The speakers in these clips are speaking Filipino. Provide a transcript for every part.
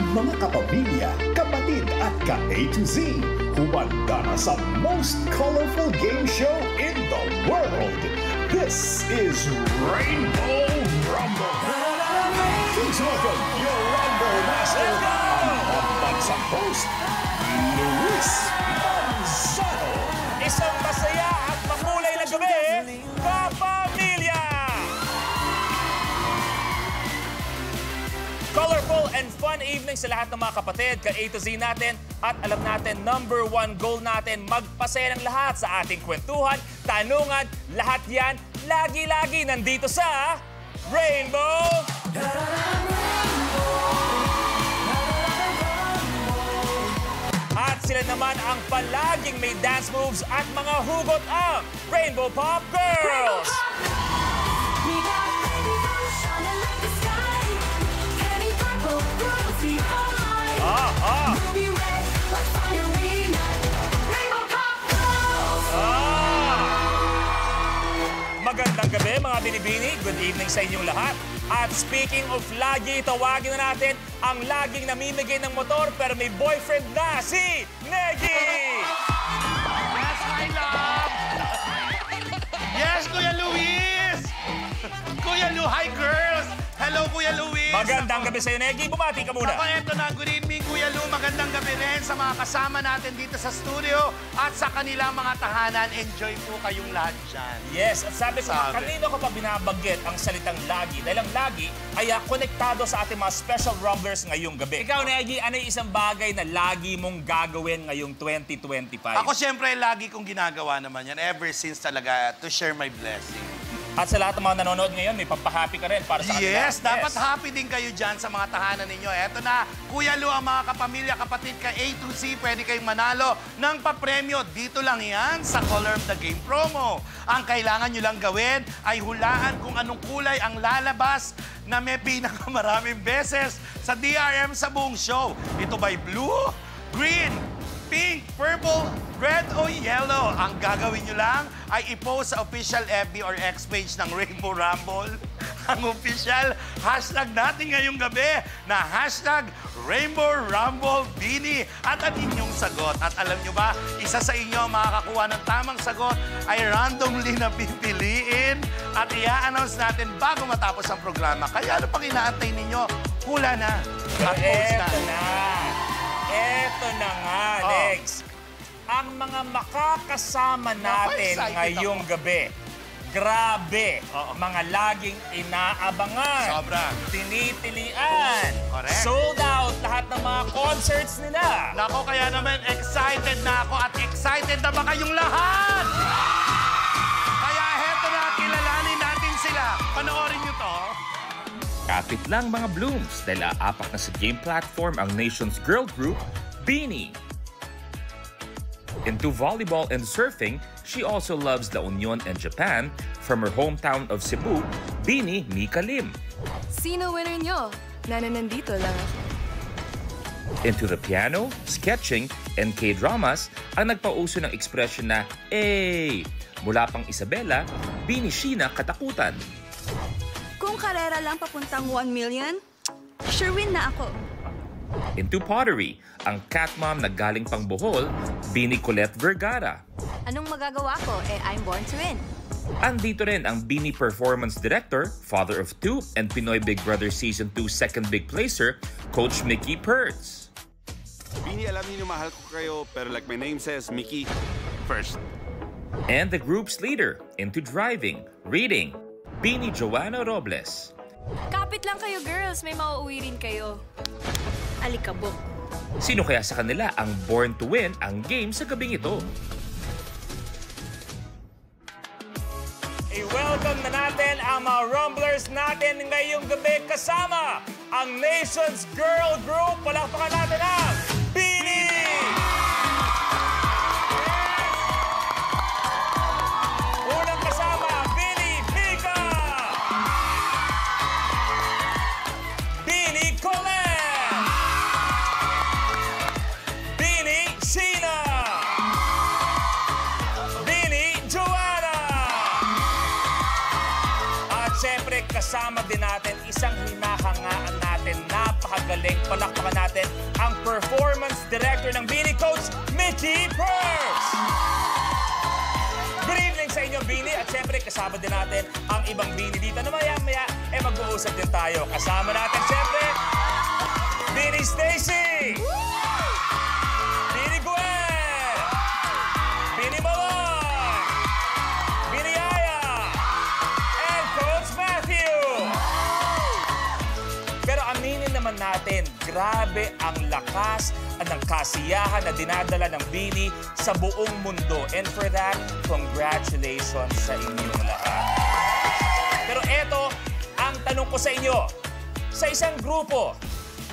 Mga kapamilya, kapatid at ka-A to Z, humanda na sa most colorful game show in the world. This is Rainbow Rumble. Please welcome your Rumble Master, ang pambansang host, Luis Manzano. Isang masaya at makulay na gabi, kapamilya! Colorful and fun evening sa lahat ng mga kapatid, ka-A to Z natin. At alam natin, #1 goal natin, magpasaya ng lahat sa ating kwentuhan, tanungan, lahat yan, lagi-lagi nandito sa Rainbow! At sila naman ang palaging may dance moves at mga hugot ang Rainbow Pop Girls! Magandang gabi mga binibini, good evening sa inyong lahat. At speaking of lagi, tawagin na natin ang laging namimigay ng motor pero may boyfriend na, si Negi! Yes, my love! Yes, Kuya Luis! Kuya Lu, hi girls! Hello, Kuya Luis! Magandang gabi sa'yo, Negi. Bumati ka muna. Ako, eto na. Good evening, Kuya Lu. Magandang gabi rin sa mga kasama natin dito sa studio at sa kanilang mga tahanan. Enjoy po kayong lahat dyan. Yes, at sabi ko, kanino ka pa binabanggit ang salitang lagi? Dahil ang lagi ay konektado sa ating mga special rumblers ngayong gabi. Ikaw, Negi, ano yung isang bagay na lagi mong gagawin ngayong 2025? Ako, siyempre, lagi kong ginagawa naman yan. Ever since talaga, to share my blessing. At sa lahat ng mga nanonood ngayon, may pampahappy ka rin para sa kanila. Yes, dapat happy din kayo dyan sa mga tahanan ninyo. Eto na, Kuya Lu, ang mga kapamilya, kapatid ka A to Z, pwede kayong manalo ng papremyo. Dito lang yan sa Color of the Game promo. Ang kailangan nyo lang gawin ay hulaan kung anong kulay ang lalabas na may pinakamaraming beses sa DRM sa buong show. Ito ba'y blue, green, pink, purple, red o yellow? Ang gagawin nyo lang ay i-post sa official FB or X page ng Rainbow Rumble ang official hashtag natin ngayong gabi na hashtag Rainbow Rumble Bini at ang inyong sagot. At alam nyo ba, isa sa inyo makakakuha ng tamang sagot ay randomly na pipiliin at i-announce natin bago matapos ang programa. Kaya ano pang inaantay ninyo? Hula na. At-post na. Eto na nga, Lex. Ang mga makakasama natin ngayong gabi, grabe, mga laging inaabangan, sobra, tinitilian, correct, sold out lahat ng mga concerts nila. Nako, kaya naman excited na ako at excited na ba kayong lahat? Kaya heto na, kilalanin natin sila. Panoorin nyo to. Kapit lang mga Blooms dahil aapak na sa game platform ang nation's girl group, Bini. Into volleyball and surfing, she also loves La Union and Japan. From her hometown of Cebu, Bini Mika Lim. Sino winner nyo? Nandito lang ako. Into the piano, sketching, and K-dramas, ang nagpauso ng ekspresyon na "Ay!" Mula pang Isabela, Bini Sheena Katakutan. Kung karera lang papuntang 1 million, sure win na ako. Into pottery, ang catmom na galing pang Bohol, Bini Colette Vergara. Anong magagawa ko? I'm born to win. Andito rin ang Bini Performance Director, father of 2, and Pinoy Big Brother Season 2 second big placer, Coach Mickey Pertz. Bini, alam niyo mahal ko kayo, pero like my name says, Mickey, first. And the group's leader, into driving, reading, Bini Joanna Robles. Kapit lang kayo, girls. May mauuwi rin kayo. Alikabok. Sino kaya sa kanila ang born to win ang game sa gabing ito? I-welcome na natin ang mga rumblers natin ngayong gabi kasama ang nation's girl group. Palakpakan natin ang Bini! Unang kasama, Bini Mika! Bini Colette! Bini Sheena! Bini Joanna! At syempre, kasama din natin isang hinahangaan natin, napakagaling nating palakpakan natin ang Performance Director ng Bini, Coach Mickey Perks! Good evening sa inyo, Bini. At syempre, kasama din natin ang ibang Bini dito na maya-maya mag-uusap din tayo. Kasama natin, syempre, Bini Stacy! Bini Gwen! Bini Malon! Bini Aya! And Coach Matthew! Pero aminin naman natin, grabe ang lakas at ang kasiyahan na dinadala ng Bini sa buong mundo. And for that, congratulations sa inyong lahat. Pero eto, ang tanong ko sa inyo, sa isang grupo,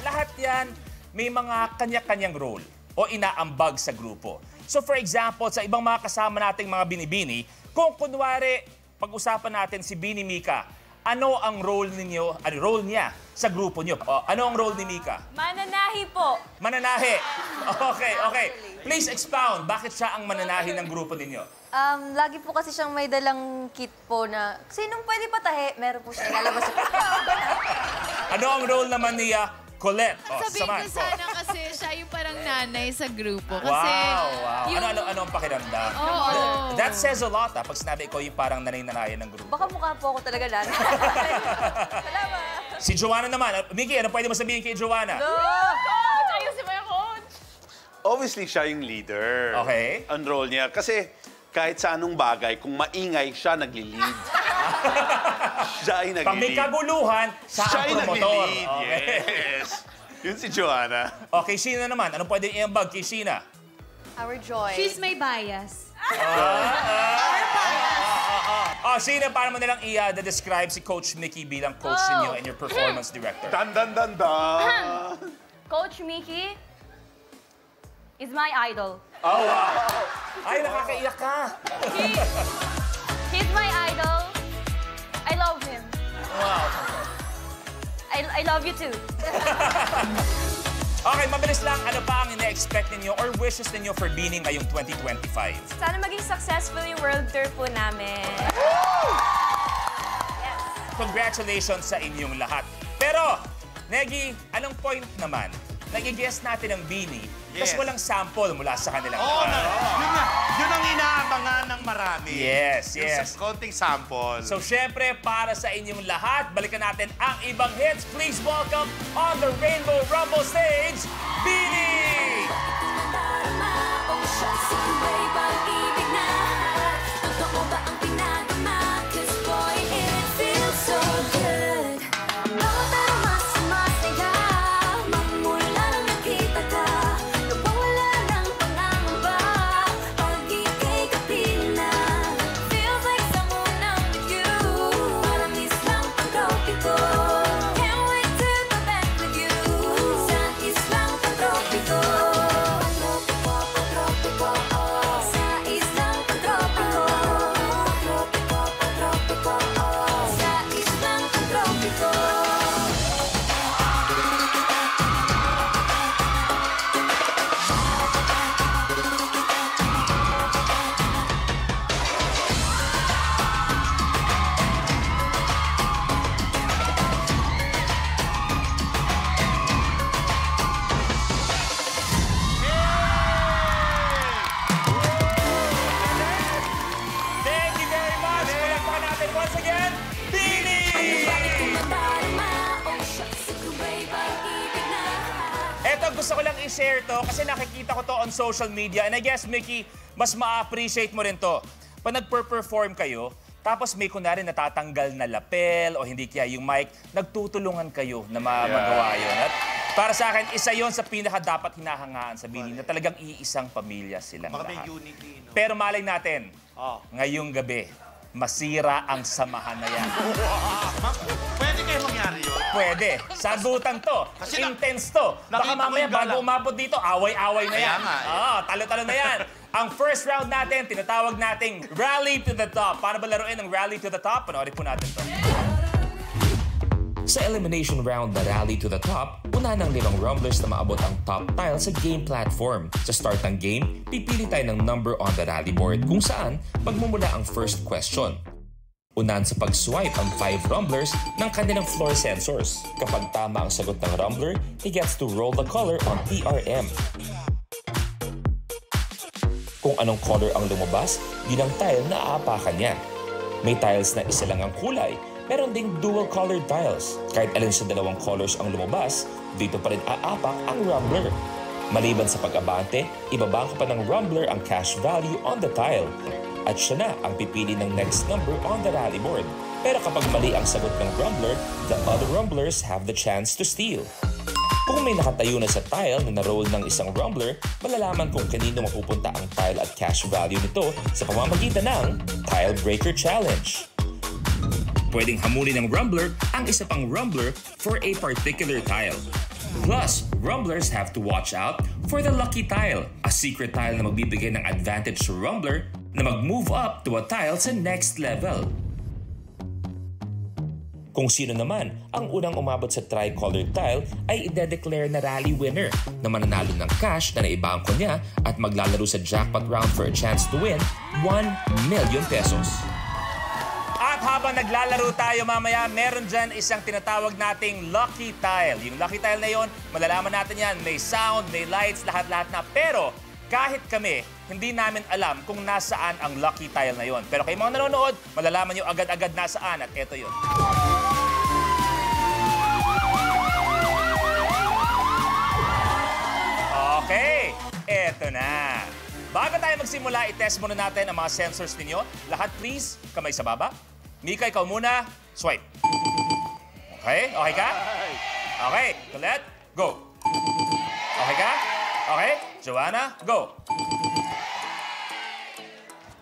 lahat yan may mga kanya-kanyang role o inaambag sa grupo. So for example, sa ibang mga kasama nating mga binibini, kung kunwari pag-usapan natin si Bini Mika, ano ang role ninyo, ano role niya sa grupo niyo? Ano ang role ni Mika? Mananahi po. Mananahi. Okay. Please expound. Bakit siya ang mananahi ng grupo ninyo? Lagi po kasi siyang may dalang kit po na sinong pwede patahe, meron po siya ilalabas. Ano ang role naman niya? Colette. Sabihin ko sana kasi siya yung parang nanay sa grupo. Kasi Wow. Yung... Ano ang pakiramdam? That says a lot, pag sinabi ko yung parang nanay-nanayan ng grupo. Baka mukha po ako talaga nanay. Salamat. Si Joanna naman. Mickey, ano pwede mo sabihin kay Joanna? Coach! Ayusin mo yung coach! Obviously, siya yung leader. Okay. Ang role niya. Kasi kahit sa anong bagay, kung maingay, siya nagli-lead. Siya ay nagli-lead. Pag may kaguluhan, siya ang promotor. Okay. Yes. Yun si Joanna. Okay, Sheena naman. Anong pwede iambag kay Sheena? Our joy. She's my bias. Sheena, paano mo nilang i-describe si Coach Mickey bilang coach ninyo and your performance director? Dan. Coach Mickey is my idol. Oh, wow. Ay, nakakaiyak ka. He's my idol. I love him. Wow. I love you too. Okay, mabilis lang. Ano pa ang ina-expect ninyo or wishes ninyo for Bini ngayong 2025? Sana maging successful yung world tour po namin. Yes. Congratulations sa inyong lahat. Pero, Negi, anong point naman? Nag-guess natin ang Bini, Yes. tapos walang sample mula sa kanilang Oo, lahat. yun ang inaabangan ng marami. Yes. Yung konting sample. So, syempre, para sa inyong lahat, balikan natin ang ibang hits. Please welcome on the Rainbow Rumble stage, Bini! Gusto ko lang i-share to kasi nakikita ko to on social media and I guess, Mickey, mas ma-appreciate mo rin to. Pag nagper-perform kayo, tapos may kunwari natatanggal na lapel o hindi kaya yung mic, nagtutulungan kayo na magawa yun. At para sa akin, isa yon sa pinaka-dapat hinahangaan sa Bini na talagang iisang pamilya silang Baka may lahat. unity, no? Pero malay natin, ngayong gabi, masira ang samahan na yan. Pwede kayo mangyari yun? Pwede. Sagutan to. Kasi Intense to. Baka nakita ko mamaya yung gala. bago umabot dito, away-away na yan. Kaya nga, Talo-talo na yan. Ang first round natin, tinatawag nating Rally to the Top. Paano ba laruin ang Rally to the Top? Panoorin po natin to. Sa elimination round na Rally to the Top, una ng 5 rumblers na maabot ang top tile sa game platform. Sa start ng game, pipili tayo ng number on the rally board kung saan magmumula ang first question. Unahan sa pag-swipe ang 5 rumblers ng kanilang floor sensors. Kapag tama ang sagot ng rumbler, he gets to roll the color on TRM. Kung anong color ang lumabas, yun ang tile na aapakan niya. May tiles na isa lang ang kulay, meron ding dual-colored tiles. Kahit alin sa dalawang colors ang lumabas, dito pa rin aapak ang rumbler. Maliban sa pag-abante, ibabangko pa ng rumbler ang cash value on the tile. At siya na ang pipili ng next number on the rally board. Pero kapag mali ang sagot ng rumbler, the other rumblers have the chance to steal. Kung may nakatayo na sa tile na na-roll ng isang rumbler, malalaman kung kanino mapupunta ang tile at cash value nito sa pamamagitan ng Tile Breaker Challenge. Pwedeng hamunin ng rumbler ang isa pang rumbler for a particular tile. Plus, rumblers have to watch out for the lucky tile, a secret tile na magbibigay ng advantage sa rumbler na mag-move up to a tile sa next level. Kung sino naman ang unang umabot sa tri-colored tile ay ide-declare na rally winner na mananalo ng cash na naibangko niya at maglalaro sa jackpot round for a chance to win 1 million pesos. At habang naglalaro tayo mamaya, meron dyan isang tinatawag nating lucky tile. Yung lucky tile na yon, malalaman natin yan. May sound, may lights, lahat-lahat na. Pero kahit kami, hindi namin alam kung nasaan ang lucky tile na yon. Pero kayo mga nanonood, malalaman nyo agad-agad nasaan at eto yun. Okay, eto na. Bago tayo magsimula, i-test muna natin ang mga sensors ninyo. Lahat please, kamay sa baba. Mika, ikaw muna. Swipe. Okay? Okay ka? Okay. Colette, go. Okay ka? Okay. Joanna, go.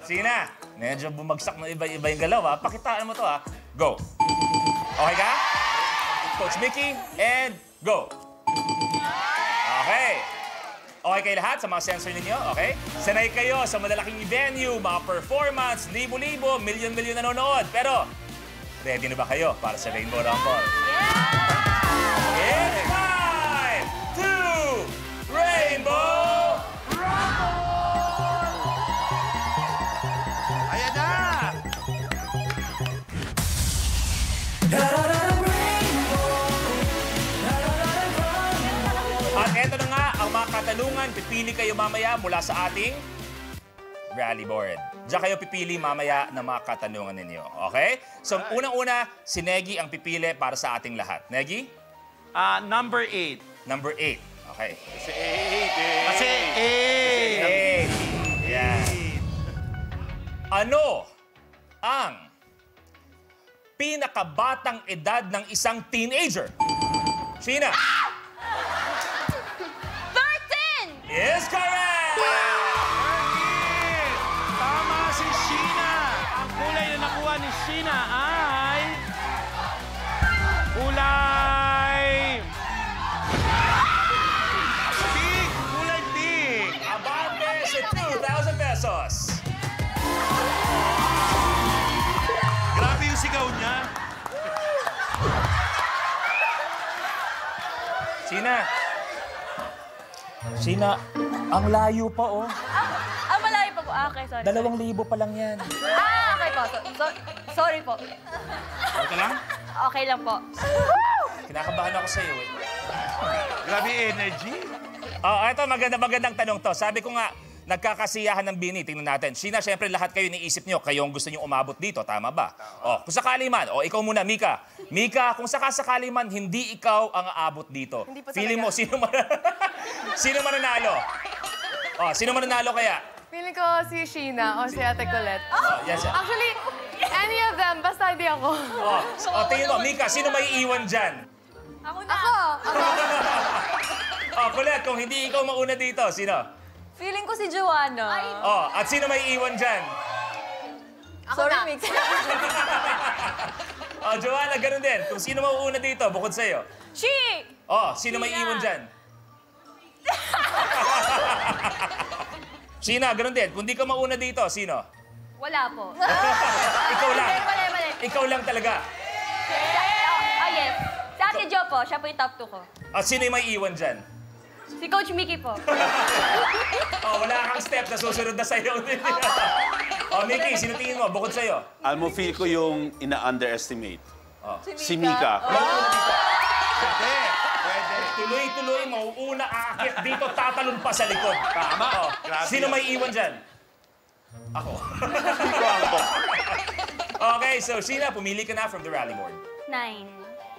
Sina, medyo bumagsak na iba-iba yung galaw, ha? Pakitaan mo to, ha? Go. Okay ka? Coach Mickey, and go. Okay. Okay kayo lahat sa mga sensor ninyo, okay? Sanay kayo sa malalaking venue, mga performance, libo-libo, milyon-milyon nanonood. Pero, ready na ba kayo para sa Rainbow Rumble? Yeah! It's time to Rainbow Rumble! Ayan na! At eto na nga ang mga katanungan. Pipili kayo mamaya mula sa ating rally board. Diyan kayo pipili mamaya ng mga katanungan ninyo. Okay? So, unang-una, si Negi ang pipili para sa ating lahat. Negi? Number 8. Number 8. Okay. Kasi 8 eh. Kasi 8. Yan. Ano ang pinakabatang edad ng isang teenager? Sheena? Is correct! Tama si Sheena. Ang kulay na nakuha ni Sheena ay... kulay... pink! Kulay pink! Abante sa 2,000 pesos. Grabe yung sigaw niya. Sheena, ang layo pa, oh. Malayo pa po. Okay, sorry. 2,000 pa lang yan. Okay po. Sorry po. Okay lang? Okay lang po. Kinakabahan ako sa'yo, eh. Grabe energy. Oh, ito, magandang tanong to. Sabi ko nga, nagkakasiyahan ng bini. Tingnan natin. Sheena, syempre lahat kayo niisip nyo, kayong gusto nyo umabot dito. Tama ba? Oh, kung sakali man, ikaw muna, Mika. Mika, kung sakasakali man, hindi ikaw ang aabot dito. Hindi pa Feeling mo, sino mananalo? Oh, sino mananalo kaya? Feeling ko si Sheena o si Ate Colette. Oh, yes, sir. Actually, any of them, basta hindi ako. Tingin mo, Mika, sino may iwan dyan? Ako na. Colette, kung hindi ikaw mauna dito, sino? Feeling ko si Joanna. At sino may iwan dyan? Sorry, Mix. Joanna, ganun din. Kung sino mauuna dito, bukod sa'yo. She! Sino may iwan dyan? Sheena, ganun din. Kung di ka mauna dito, sino? Wala po. Ikaw lang. Mali. Ikaw lang talaga. Yes. Si Ate Jo po, siya po yung top 2 ko. At sino yung may iwan dyan? Si Coach Mickey po. Wala kang step na susunod na sa'yo. Mickey, sino tingin mo? Bukod sa'yo. Alam mo, feel ko yung ina-underestimate. Si Mika. Mika. Pwede. Tuloy-tuloy, mauuna aakit dito, tatalon pa sa likod. Tama. Grabe Sino yan. may iwan dyan? Ako. Okay, so Sheena, pumili ka na from the rally board. 9.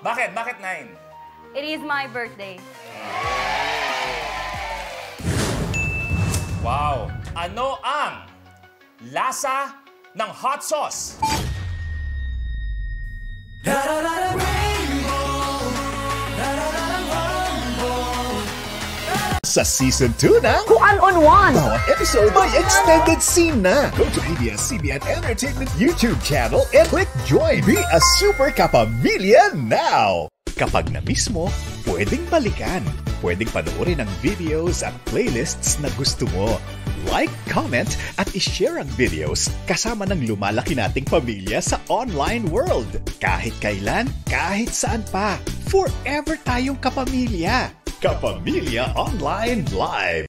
Bakit? Bakit 9? It is my birthday. Wow! Ano ang lasa ng hot sauce? Sa Season 2 ng Kuan on One. Bawat episode may extended scene na. Go to ABS-CBN Entertainment YouTube channel and click join. Be a super kapamilya now! Kapag na-miss mo, pwedeng balikan. Pwedeng panoorin ang videos at playlists na gusto mo. Like, comment, at ishare ang videos kasama ng lumalaki nating pamilya sa online world. Kahit kailan, kahit saan pa. Forever tayong kapamilya. Kapamilya Online Live.